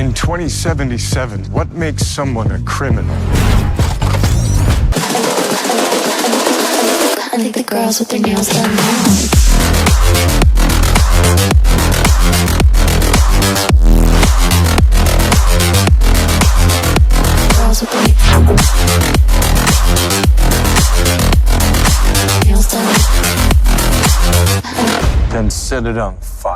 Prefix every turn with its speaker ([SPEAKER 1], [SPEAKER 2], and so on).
[SPEAKER 1] In 2077, what makes someone a criminal?
[SPEAKER 2] I think the girls with their nails done now. Girls with their nails done.
[SPEAKER 1] Then set it on fire.